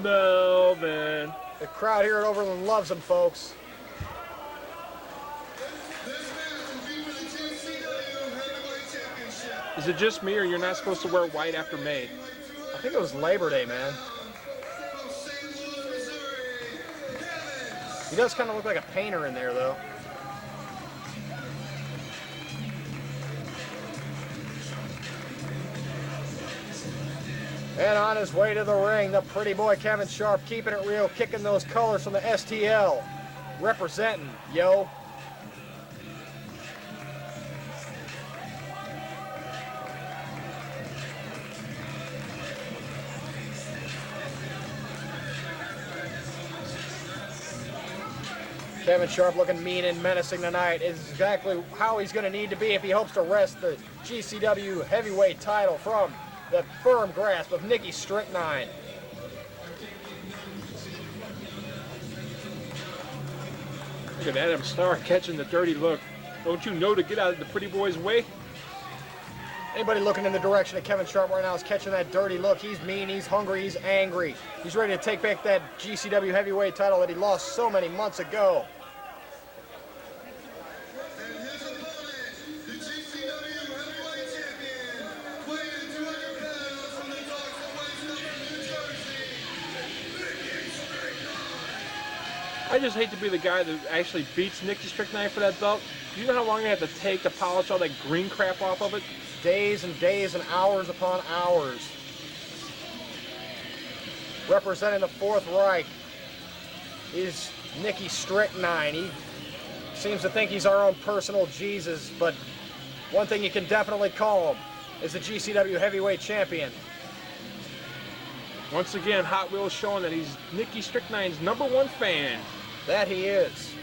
Melvin. The crowd here at Overland loves him, folks. Is it just me, or you're not supposed to wear white after May? I think it was Labor Day, man. He does kind of look like a painter in there, though. And on his way to the ring, the pretty boy Kevin Sharp, keeping it real, kicking those colors from the STL. Representing, yo. Kevin Sharp looking mean and menacing tonight is exactly how he's going to need to be if he hopes to wrest the GCW heavyweight title from the firm grasp of Nikki Strychnine. Look at Adam Starr catching the dirty look. Don't you know to get out of the pretty boy's way? Anybody looking in the direction of Kevin Sharp right now is catching that dirty look. He's mean, he's hungry, he's angry. He's ready to take back that GCW heavyweight title that he lost so many months ago. And his opponent, the GCW heavyweight champion, weighing 200 pounds from the docks of Westover, New Jersey, Nikki Strychnine. I just hate to be the guy that actually beats Nikki Strychnine for that belt. Do you know how long you have to take to polish all that green crap off of it? Days and days and hours upon hours. Representing the Fourth Reich is Nikki Strychnine. He seems to think he's our own personal Jesus, but one thing you can definitely call him is the GCW heavyweight champion. Once again, Hot Wheels showing that he's Nikki Strychnine's #1 fan. That he is.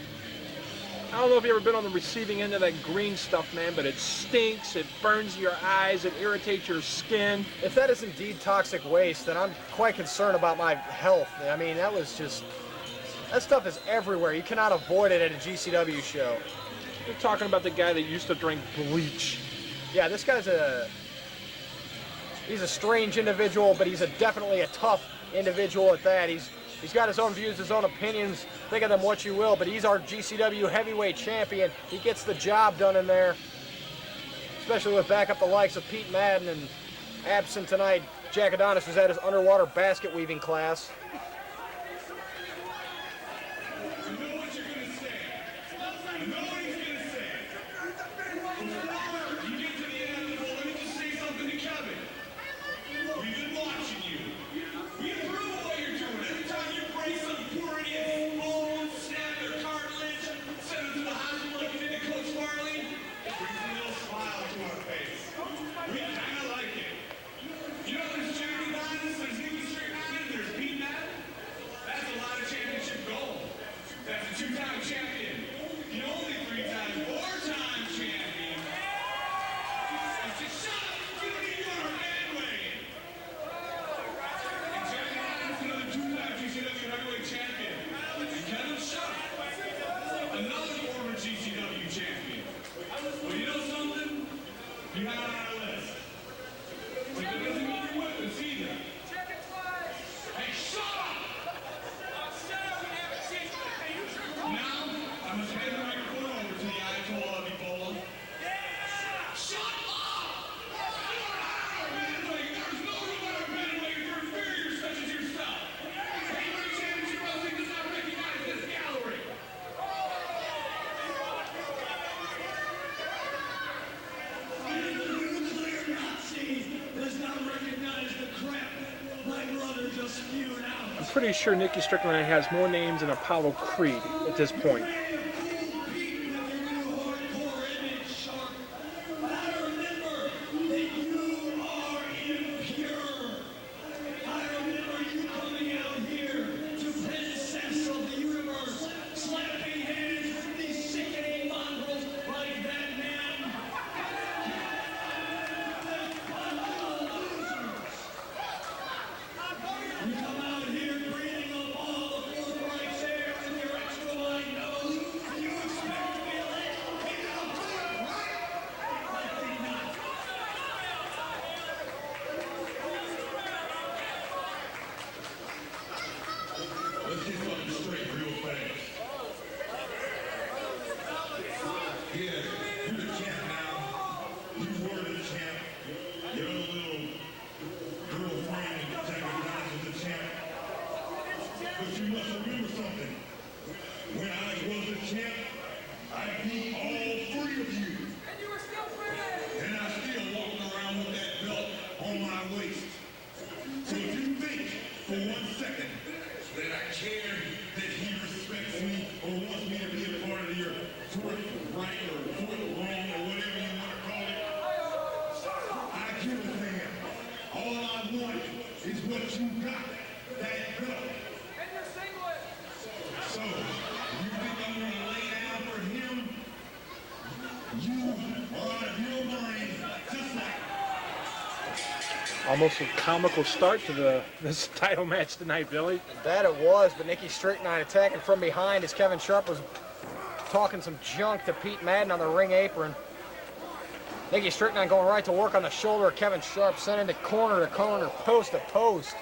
I don't know if you've ever been on the receiving end of that green stuff, man, but it stinks, it burns your eyes, it irritates your skin. If that is indeed toxic waste, then I'm quite concerned about my health. I mean, that stuff is everywhere. You cannot avoid it at a GCW show. You're talking about the guy that used to drink bleach. Yeah, this guy's he's a strange individual, but he's definitely a tough individual at that. He's got his own views, his own opinions. Think of them what you will, but he's our GCW heavyweight champion. He gets the job done in there, especially with backup the likes of Pete Madden, and absent tonight, Jack Adonis was at his underwater basket weaving class. You know what you're going to say. You know what he's going to say. Before you get to the inevitable, let me just say something to Kevin. We've been watching you. We approve of what you're doing. Every time you break some poor idiot's bones, snap their cartilage, send them to the hospital like you did to Coach Farley, it brings a little smile to our face. We kind of like it. You know, there's Jack Adonis, there's Nikki Strychnine, there's Pete Madden. That's a lot of championship gold. That's a 2-time champion. You know, only 3-time, 4-time champion. Just shut up! You don't need to go to our bandwagon. And Jack Adonis, another 2-time GCW heavyweight champion. And Kevin Sharp, another former GCW champion. Well, you know something? You're not on our list. But that doesn't mean you're with us either. Hey, shut up! Now, I must hand the microphone over to the Ayatollah of Ebola. Shut up! You're not our bandwagon. There's no room on our bandwagon for inferiors such as yourself. Heavyweight championship wrestling does not recognize this gallery. And the nuclear Nazi does not recognize the crap my brother just spewed out. I'm pretty sure Nikki Strychnine has more names than Apollo Creed at this point. You come out here breathing up all the Fourth Reich's air with your extra wide nose. When I was a champ, I beat all 3 of you. And you were still pretty. And I still walk around with that belt on my waist. So if you think for 1 second that I care that he respects me or wants me to be a part of your 4th right or 4th wrong or whatever you want to call it, I give a damn. All I want is what you got, that belt. And your singlet. So, you think I'm going to lay down for him? You are out of your mind, just like Almost a comical start to this title match tonight, Billy. That it was, but Nikki Strychnine attacking from behind as Kevin Sharp was talking some junk to Pete Madden on the ring apron. Nikki Strychnine going right to work on the shoulder of Kevin Sharp, sending it corner to corner, post to post,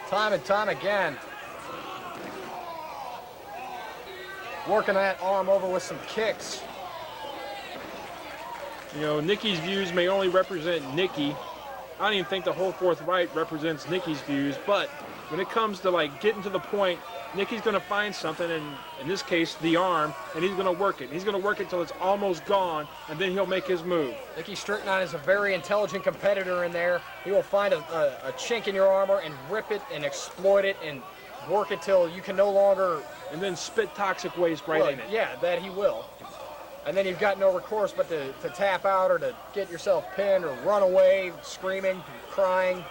time and time again. Working that arm over with some kicks. You know, Nikki's views may only represent Nikki. I don't even think the whole 4th right represents Nikki's views, but when it comes to like getting to the point, Nikki's going to find something, and in this case, the arm, and he's going to work it. He's going to work it till it's almost gone, and then he'll make his move. Nikki Strychnine is a very intelligent competitor in there. He will find a chink in your armor and rip it and exploit it and work it till you can no longer... And then spit toxic waste right in it. Yeah, that he will. And then you've got no recourse but to tap out or to get yourself pinned or run away, screaming, crying.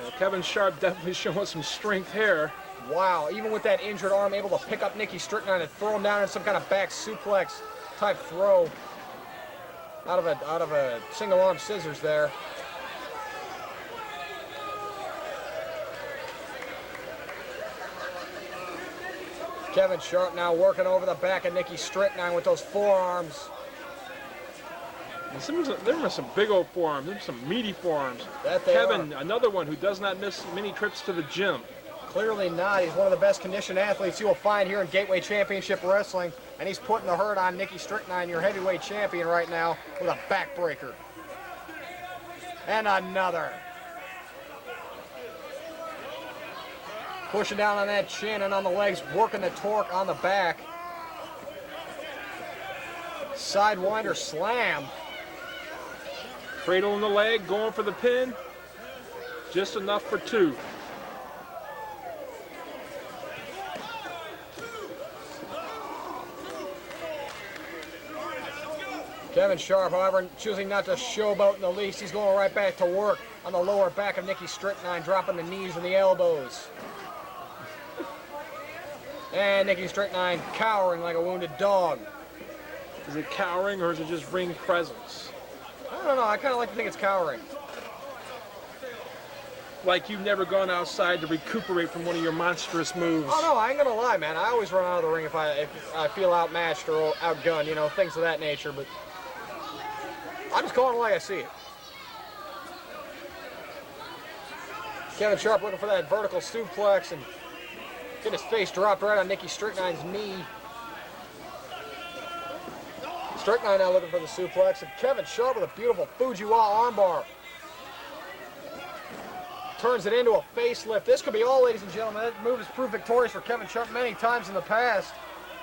Well, Kevin Sharp definitely showing some strength here. Wow, even with that injured arm, able to pick up Nikki Strychnine and throw him down in some kind of back suplex type throw out of a single arm scissors there. Kevin Sharp now working over the back of Nikki Strychnine with those forearms. There were some big old forearms. There were some meaty forearms. Kevin, another one who does not miss many trips to the gym. Clearly not. He's one of the best conditioned athletes you will find here in Gateway Championship Wrestling, and he's putting the hurt on Nikki Strychnine, your heavyweight champion right now, with a backbreaker. And another. Pushing down on that chin and on the legs, working the torque on the back. Sidewinder slam. Cradle in the leg, going for the pin. Just enough for 2. Kevin Sharp, however, choosing not to showboat in the least. He's going right back to work on the lower back of Nikki Strychnine, dropping the knees and the elbows. And Nikki Strychnine cowering like a wounded dog. Is it cowering or is it just ring presence? I don't know. I kind of like to think it's cowering. Like you've never gone outside to recuperate from one of your monstrous moves. Oh, no, I ain't going to lie, man. I always run out of the ring if I feel outmatched or outgunned, you know, things of that nature. But I'm just calling it like I see it. Kevin Sharp looking for that vertical suplex and get his face dropped right on Nikki Strychnine's knee. Strychnine now looking for the suplex, and Kevin Sharp with a beautiful Fujiwara armbar. Turns it into a facelift. This could be all, ladies and gentlemen. That move has proved victorious for Kevin Sharp many times in the past.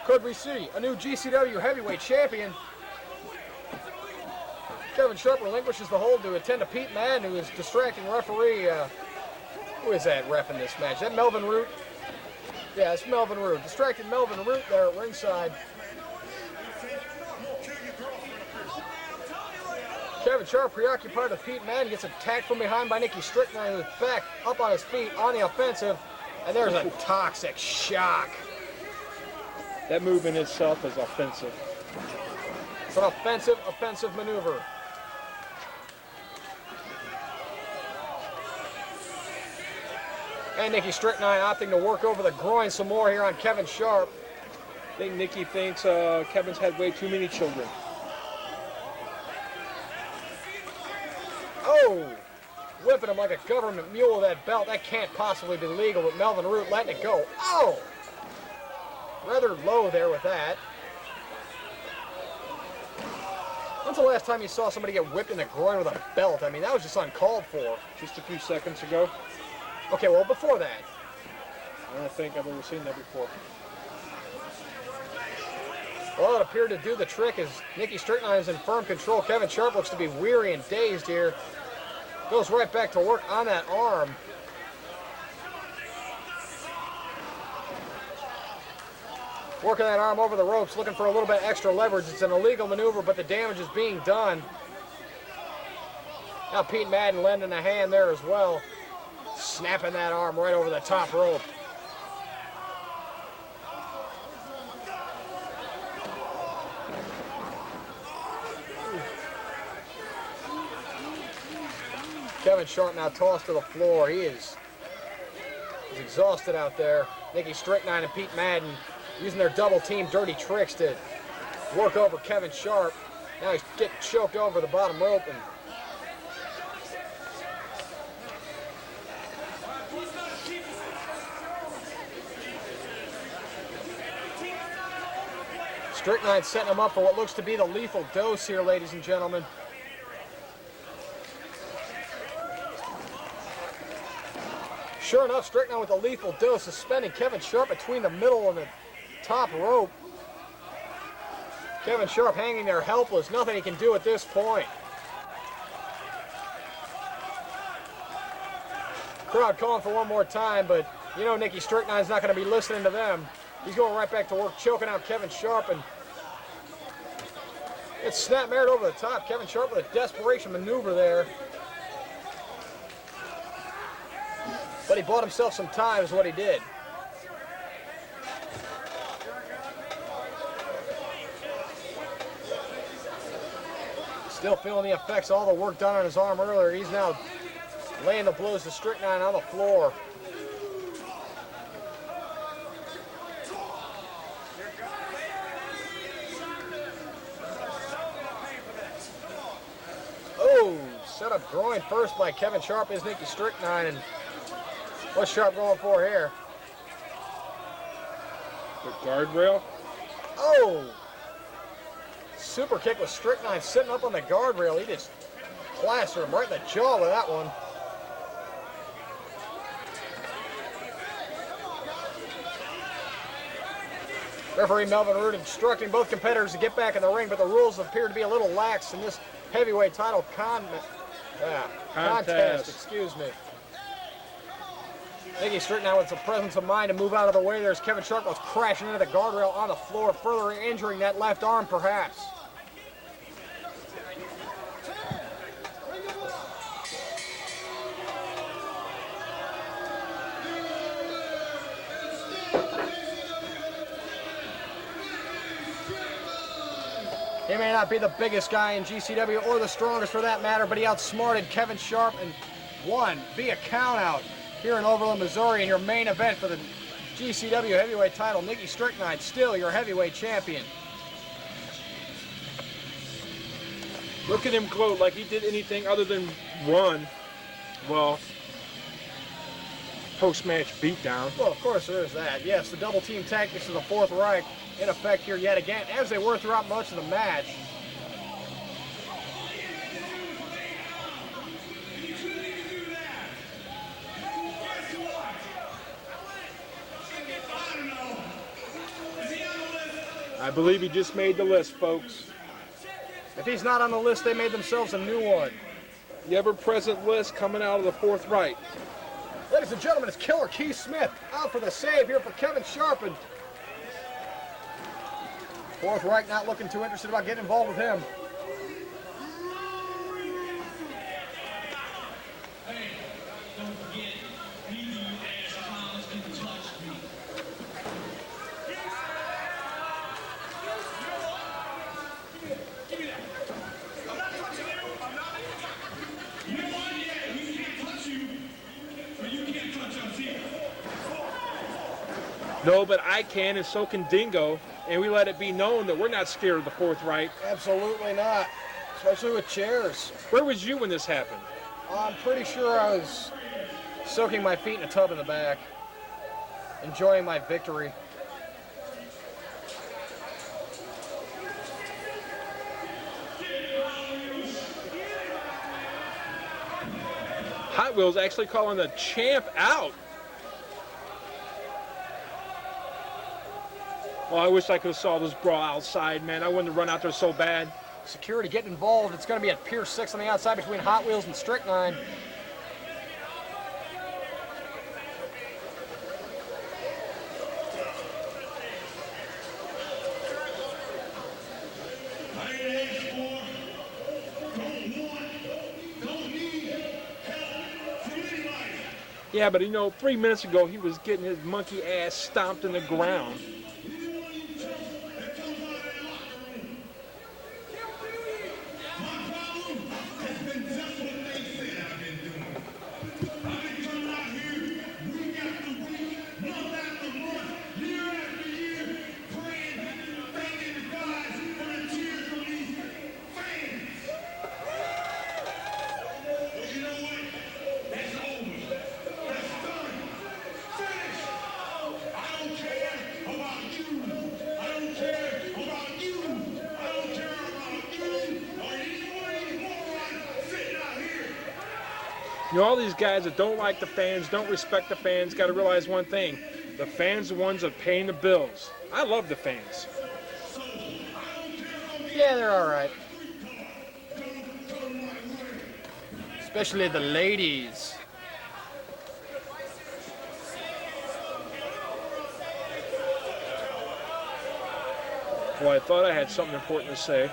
Could we see a new GCW heavyweight champion? Kevin Sharp relinquishes the hold to attend to Pete Madden, who is distracting referee. Who is that ref in this match? Is that Melvin Root? Yeah, it's Melvin Root. Distracted Melvin Root there at ringside. Kevin Sharp preoccupied with Pete Madden, gets attacked from behind by Nikki Strychnine, who's back up on his feet on the offensive, and there's a toxic shock. That move in itself is offensive. It's an offensive maneuver. And Nikki Strychnine opting to work over the groin some more here on Kevin Sharp. I think Nikki thinks Kevin's had way too many children. Oh, whipping him like a government mule with that belt. That can't possibly be legal, but Melvin Root letting it go. Oh, rather low there with that. When's the last time you saw somebody get whipped in the groin with a belt? I mean, that was just uncalled for. Just a few seconds ago. Okay, well, before that. I don't think I've ever seen that before. Well, it appeared to do the trick as Nikki Strychnine is in firm control. Kevin Sharp looks to be weary and dazed here. Goes right back to work on that arm. Working that arm over the ropes, looking for a little bit extra leverage. It's an illegal maneuver, but the damage is being done. Now Pete Madden lending a hand there as well. Snapping that arm right over the top rope. Kevin Sharp now tossed to the floor. He's exhausted out there. Nikki Strychnine and Pete Madden using their double team dirty tricks to work over Kevin Sharp. Now he's getting choked over the bottom rope. And Strychnine setting him up for what looks to be the lethal dose here, ladies and gentlemen. Sure enough, Strychnine with a lethal dose, suspending Kevin Sharp between the middle and the top rope. Kevin Sharp hanging there helpless, nothing he can do at this point. Crowd calling for one more time, but you know Nikki Strychnine's not going to be listening to them. He's going right back to work, choking out Kevin Sharp, and it's snapmared over the top. Kevin Sharp with a desperation maneuver there. But he bought himself some time is what he did. Still feeling the effects of all the work done on his arm earlier. He's now laying the blows to Strychnine on the floor. Oh, set up groin first by Kevin Sharp is Nikki Strychnine. And what's Sharp going for here? The guardrail. Oh! Super kick with Strychnine sitting up on the guardrail. He just plastered him right in the jaw with that one. Referee Melvin Root instructing both competitors to get back in the ring, but the rules appear to be a little lax in this heavyweight title contest. Excuse me. Nikki Strychnine with some presence of mind to move out of the way. There's Kevin Sharp goes crashing into the guardrail on the floor, further injuring that left arm perhaps. He may not be the biggest guy in GCW or the strongest for that matter, but he outsmarted Kevin Sharp and won via countout here in Overland, Missouri in your main event for the GCW heavyweight title. Nikki Strychnine still your heavyweight champion. Look at him gloat like he did anything other than run. Well, post-match beatdown. Well, of course there is that. Yes, the double team tactics of the Fourth Reich in effect here yet again, as they were throughout much of the match. I believe he just made the list, folks. If he's not on the list, they made themselves a new one. The ever-present list coming out of the Fourth Reich. Ladies and gentlemen, it's Killer Keith Smith out for the save here for Kevin Sharp. And Fourth Reich not looking too interested about getting involved with him. Hey, don't forget, neither you assholes can touch me. Give me that. I'm not touching you. I'm not. You know what? Yeah, we can't touch you, but you can't touch us either. No, but I can, and so can Dingo, and we let it be known that we're not scared of the Fourth Reich. Absolutely not, especially with chairs. Where was you when this happened? I'm pretty sure I was soaking my feet in a tub in the back, enjoying my victory. Hot Wheels actually calling the champ out. Oh, I wish I could have saw this brawl outside, man. I wouldn't have run out there so bad. Security getting involved. It's going to be at Pier 6 on the outside between Hot Wheels and Strychnine. I ain't asked for, don't want, don't need help from anybody. Yeah, but you know, 3 minutes ago, he was getting his monkey ass stomped in the ground. Anyone you trust that comes out of that locker room. My problem has been just what they said I've been doing. I've been coming out here week after week, month after month, year after year, praying, thanking God for the tears from these fans. But you know what? That's over. That's done. Finished. I don't care about you. I don't care about you. I don't care about you or any one of these morons sitting out here. You know, all these guys that don't like the fans, don't respect the fans, got to realize one thing. The fans are the ones that are paying the bills. I love the fans. Yeah, they're all right. Especially the ladies. Well, I thought I had something important to say.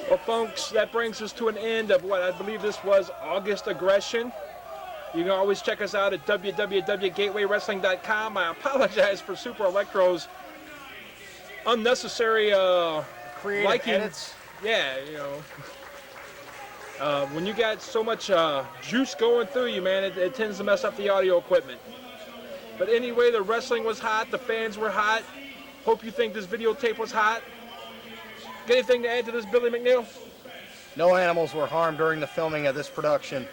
Well, folks, that brings us to an end of what I believe this was August Aggression. You can always check us out at www.gatewaywrestling.com. I apologize for Super Electro's unnecessary Creative liking. edits. Yeah, you know. When you got so much juice going through you, man, it tends to mess up the audio equipment. But anyway, the wrestling was hot. The fans were hot. Hope you think this videotape was hot. Got anything to add to this, Billy McNeil? No animals were harmed during the filming of this production.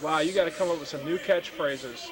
Wow, you got to come up with some new catchphrases.